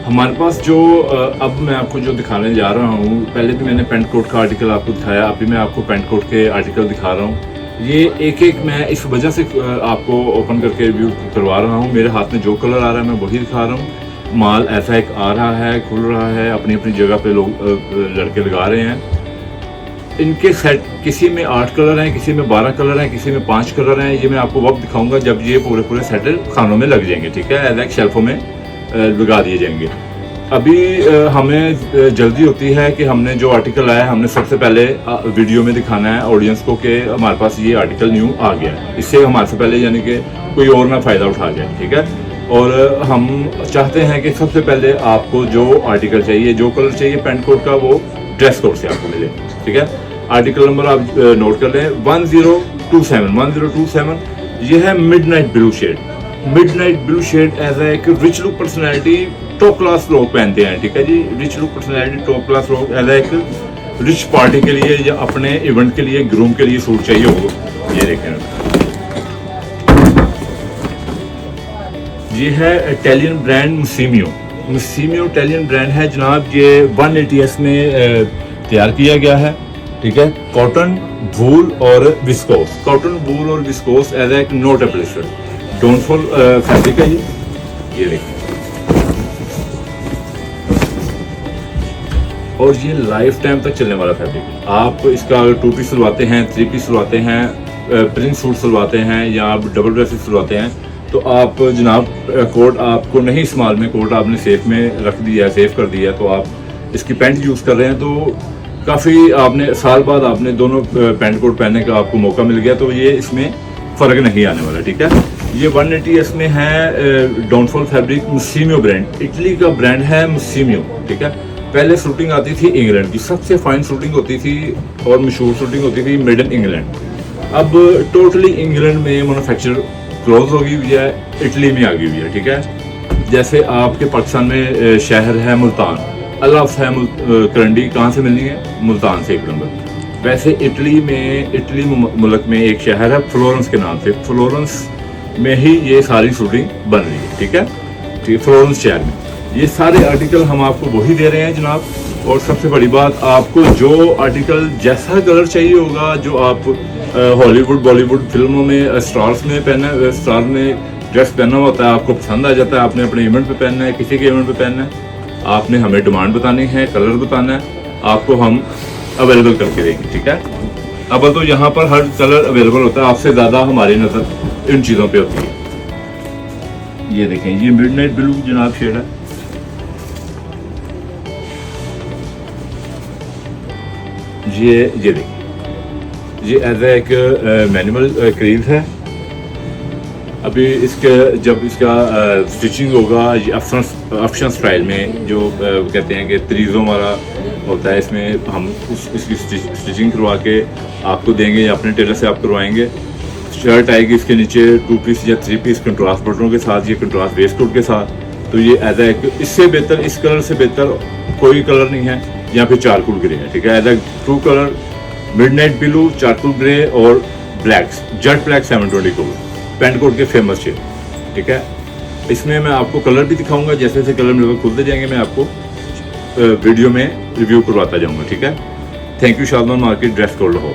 हमारे पास जो अब मैं आपको जो दिखाने जा रहा हूँ, पहले भी मैंने पेंट कोट का आर्टिकल आपको दिखाया, अभी मैं आपको पेंट कोट के आर्टिकल दिखा रहा हूँ। ये एक एक मैं इस वजह से आपको ओपन करके रिव्यू करवा रहा हूँ। मेरे हाथ में जो कलर आ रहा है मैं वही दिखा रहा हूँ। माल ऐसा एक आ रहा है, खुल रहा है, अपनी अपनी जगह पे लोग लड़के लगा रहे हैं। इनके सेट किसी में 8 कलर हैं, किसी में 12 कलर हैं, किसी में 5 कलर हैं। ये मैं आपको वक्त दिखाऊंगा जब ये पूरे पूरे सेट खानों में लग जाएंगे, ठीक है, एज एक शेल्फों में लगा दिए जाएंगे। अभी हमें जल्दी होती है कि हमने जो आर्टिकल आया हमने सबसे पहले वीडियो में दिखाना है ऑडियंस को कि हमारे पास ये आर्टिकल न्यू आ गया है, इससे हमारे से पहले यानी कि कोई और ना फ़ायदा उठा जाए, ठीक है। और हम चाहते हैं कि सबसे पहले आपको जो आर्टिकल चाहिए, जो कलर चाहिए पेंट कोट का, वो ड्रेस कोड से आपको मिले, ठीक है। आर्टिकल नंबर आप नोट कर लें 1027। ये है midnight blue shade. Midnight blue shade as एक rich look personality top class लोग पहनते हैं, ठीक है जी। Rich look personality top class लोग एज एक रिच पार्टी के लिए या अपने इवेंट के लिए, ग्रूम के लिए सूट चाहिए हो, ये देखें। ये है इटालियन ब्रांड मुसीमियो इटालियन ब्रांड है जनाब। ये 180S में तैयार किया गया है, ठीक है। कॉटन, वूल और विस्कोस, कॉटन, वूल और विस्कोस एज एक नोट एप्लिकेशन डोंटफुल फैब्रिक है ये देखिए। और ये लाइफ टाइम तक चलने वाला फैब्रिक है। आप इसका 2 पीस सिलवाते हैं, 3 पीस सिलवाते हैं, प्रिंट सूट सिलवाते हैं या आप डबल ड्रेसेस सिलवाते हैं, तो आप जनाब कोट आपको नहीं इस्तेमाल में, कोट आपने सेफ में रख दिया है, सेव कर दिया है, तो आप इसकी पैंट यूज़ कर रहे हैं, तो काफ़ी आपने साल बाद आपने दोनों पैंट कोट पहनने का आपको मौका मिल गया, तो ये इसमें फ़र्क नहीं आने वाला, ठीक है। ये 180S में है डोंटफुल फैब्रिक, मुसीमियो ब्रांड, इटली का ब्रांड है मुसीमियो, ठीक है। पहले शूटिंग आती थी इंग्लैंड की, सबसे फाइन शूटिंग होती थी और मशहूर शूटिंग होती थी मेड इन इंग्लैंड। अब टोटली इंग्लैंड में मैन्युफैक्चर क्लोज हो गई हुई है, इटली में आ गई हुई है, ठीक है। जैसे आपके पाकिस्तान में शहर है मुल्तान, अल्लाफ है करंडी, कहाँ से मिलनी है? मुल्तान से 1 नंबर। वैसे इटली मुल्क में एक शहर है फ्लोरेंस के नाम से, फ्लोरेंस में ही ये सारी शूटिंग बन रही है, ठीक है, ठीक है, फ्लोरेंस शहर में। ये सारे आर्टिकल हम आपको वही दे रहे हैं जनाब। और सबसे बड़ी बात, आपको जो आर्टिकल जैसा कलर चाहिए होगा, जो आप हॉलीवुड बॉलीवुड फिल्मों में स्टार्स में स्टार में ड्रेस पहना होता है, आपको पसंद आ जाता है, आपने अपने इवेंट पे पहनना है, किसी के इवेंट पे पहनना है, आपने हमें डिमांड बतानी है, कलर बताना है, आपको हम अवेलेबल करके देंगे, ठीक है। अब तो यहाँ पर हर कलर अवेलेबल होता है, आपसे ज़्यादा हमारी नज़र इन चीज़ों पे होती है। ये देखें, ये मिडनाइट ब्लू जनाब शेड है। ये देखिए, ये एज एक मैनुअल क्रीज है। अभी इसके जब इसका स्टिचिंग होगा, ये अफशन स्टाइल में जो कहते हैं कि तरीज़ों वाला होता है, इसमें हम इसकी स्टिचिंग करवा के आपको देंगे या अपने टेलर से आप करवाएंगे। शर्ट आएगी इसके नीचे 2 पीस या 3 पीस कंट्रास्ट बटनों के साथ, ये कंट्रास्ट वेस्ट कोट के साथ। तो ये एज एक इससे बेहतर, इस कलर से बेहतर कोई कलर नहीं है। यहाँ पे चारकोल ग्रे है, ठीक है, as a 2 colour midnight blue, charcoal grey और black, jet black 720 code pant coat के फेमस शेड, ठीक है। इसमें मैं आपको कलर भी दिखाऊंगा, जैसे जैसे कलर मेरे को खुलते जाएंगे मैं आपको वीडियो में रिव्यू करवाता जाऊंगा, ठीक है। Thank you Shadman market dress code Lahore.